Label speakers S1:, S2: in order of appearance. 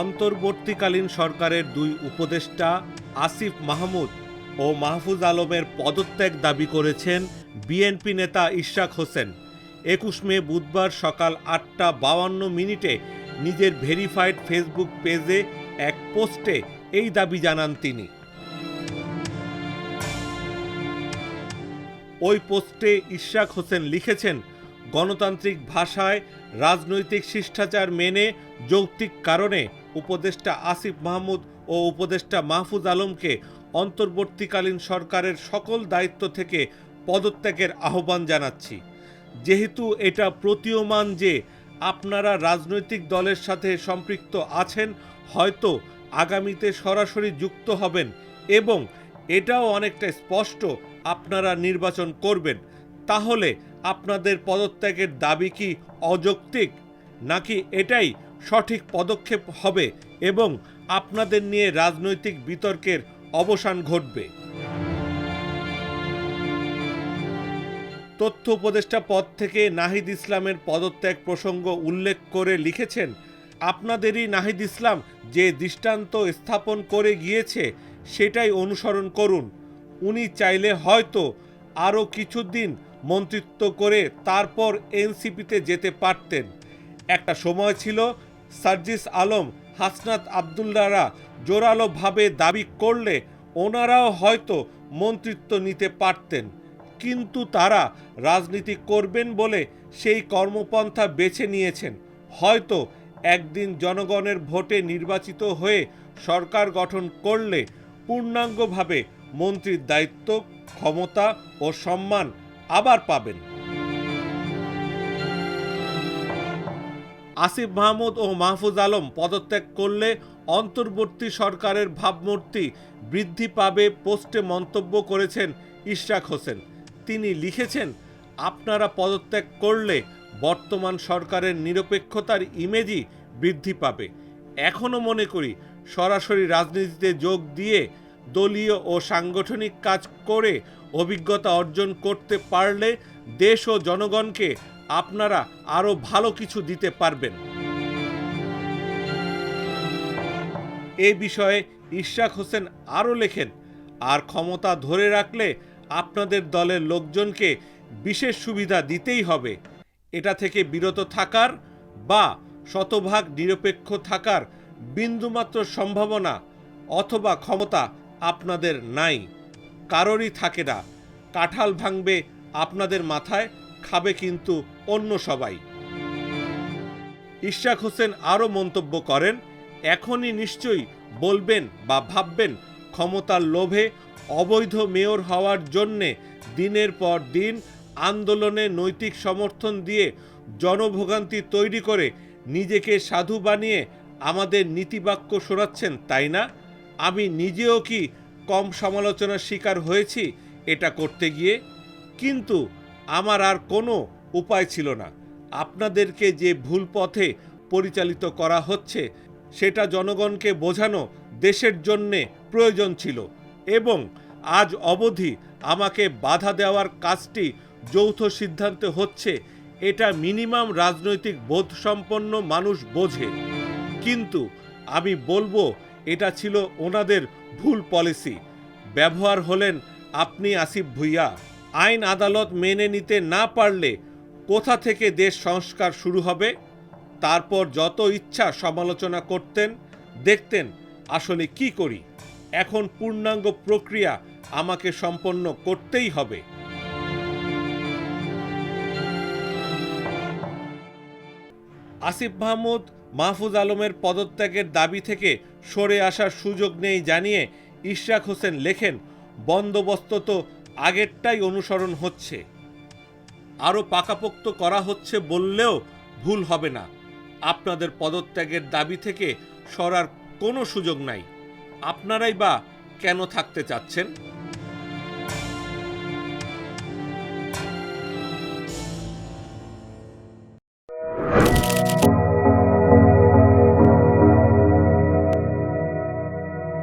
S1: অন্তর্বর্তীকালীন সরকারের দুই উপদেষ্টা আসিফ মাহমুদ ও মাহফুজ আলমের পদত্যাগ দাবি করেছেন বিএনপি নেতা ইশরাক হোসেন। ২১ মে বুধবার সকাল ৮টা ৫২ নিজের ভেরিফাইড ফেসবুক পেজে এক পোস্টে এই দাবি জানান তিনি। ওই পোস্টে ইশরাক হোসেন লিখেছেন, গণতান্ত্রিক ভাষায় রাজনৈতিক শিষ্টাচার মেনে যৌক্তিক কারণে উপদেষ্টা আসিফ মাহমুদ ও উপদেষ্টা মাহফুজ আলমকে অন্তর্বর্তীকালীন সরকারের সকল দায়িত্ব থেকে পদত্যাগের আহ্বান জানাচ্ছি। যেহেতু এটা প্রতীয়মান যে আপনারা রাজনৈতিক দলের সাথে সম্পৃক্ত আছেন, হয়তো আগামীতে সরাসরি যুক্ত হবেন এবং এটাও অনেকটা স্পষ্ট আপনারা নির্বাচন করবেন, তাহলে আপনাদের পদত্যাগের দাবি কি অযৌক্তিক, নাকি এটাই সঠিক পদক্ষেপ হবে এবং আপনাদের নিয়ে রাজনৈতিক বিতর্কের অবসান ঘটবে? তথ্য উপদেষ্টা পদ থেকে নাহিদ ইসলামের পদত্যাগ প্রসঙ্গ উল্লেখ করে লিখেছেন, আপনাদেরই নাহিদ ইসলাম যে দৃষ্টান্ত স্থাপন করে গিয়েছে সেটাই অনুসরণ করুন। উনি চাইলে হয়তো আরও কিছুদিন মন্ত্রিত্ব করে তারপর এনসিপিতে যেতে পারতেন। একটা সময় ছিল সার্জিস আলম, হাসনাত আবদুল্লাহরা জোরালোভাবে দাবি করলে ওনারাও হয়তো মন্ত্রিত্ব নিতে পারতেন, কিন্তু তারা রাজনীতি করবেন বলে সেই কর্মপন্থা বেছে নিয়েছেন। হয়তো একদিন জনগণের ভোটে নির্বাচিত হয়ে সরকার গঠন করলে পূর্ণাঙ্গভাবে মন্ত্রীর দায়িত্ব, ক্ষমতা ও সম্মান আবার পাবেন। আসিফ মাহমুদ ও মাহফুজ আলম পদত্যাগ করলে অন্তর্বর্তী সরকারের ভাবমূর্তি বৃদ্ধি পাবে পোস্টে মন্তব্য করেছেন ইশরাক হোসেন। তিনি লিখেছেন, আপনারা পদত্যাগ করলে বর্তমান সরকারের নিরপেক্ষতার ইমেজই বৃদ্ধি পাবে। এখনও মনে করি সরাসরি রাজনীতিতে যোগ দিয়ে দলীয় ও সাংগঠনিক কাজ করে অভিজ্ঞতা অর্জন করতে পারলে দেশ ও জনগণকে আপনারা আরও ভালো কিছু দিতে পারবেন। এ বিষয়ে ইশরাক হোসেন আরও লেখেন, আর ক্ষমতা ধরে রাখলে আপনাদের দলের লোকজনকে বিশেষ সুবিধা দিতেই হবে। এটা থেকে বিরত থাকার বা শতভাগ নিরপেক্ষ থাকার বিন্দুমাত্র সম্ভাবনা অথবা ক্ষমতা আপনাদের নাই, কারোরই থাকে না। কাঁঠাল ভাঙবে আপনাদের মাথায়, খাবে কিন্তু অন্য সবাই। ইশরাক হোসেন আরও মন্তব্য করেন, এখনই নিশ্চয়ই বলবেন বা ভাববেন ক্ষমতার লোভে অবৈধ মেয়র হওয়ার জন্যে দিনের পর দিন আন্দোলনে নৈতিক সমর্থন দিয়ে জনভোগান্তি তৈরি করে নিজেকে সাধু বানিয়ে আমাদের নীতিবাক্য শোনাচ্ছেন, তাই না? আমি নিজেও কি কম সমালোচনার শিকার হয়েছি এটা করতে গিয়ে, কিন্তু আমার আর কোনো উপায় ছিল না। আপনাদেরকে যে ভুল পথে পরিচালিত করা হচ্ছে সেটা জনগণকে বোঝানো দেশের জন্যে প্রয়োজন ছিল এবং আজ অবধি আমাকে বাধা দেওয়ার কাজটি যৌথ সিদ্ধান্তে হচ্ছে, এটা মিনিমাম রাজনৈতিক বোধসম্পন্ন মানুষ বোঝে। কিন্তু আমি বলবো এটা ছিল ওনাদের ভুল পলিসি। ব্যবহার হলেন আপনি আসিফ ভুইয়া। আইন আদালত মেনে নিতে না পারলে কোথা থেকে দেশ সংস্কার শুরু হবে? তারপর যত ইচ্ছা সমালোচনা করতেন, দেখতেন আসলে কি করি। এখন পূর্ণাঙ্গ প্রক্রিয়া আমাকে সম্পন্ন করতেই হবে। আসিফ মাহমুদ, মাহফুজ আলমের পদত্যাগের দাবি থেকে সরে আসার সুযোগ নেই জানিয়ে ইশরাক হোসেন লেখেন, বন্দোবস্ত তো আগেরটাই অনুসরণ হচ্ছে, আরও পাকাপোক্ত করা হচ্ছে বললেও ভুল হবে না। আপনাদের পদত্যাগের দাবি থেকে সরার কোনো সুযোগ নাই। আপনারাই বা কেন থাকতে চাচ্ছেন?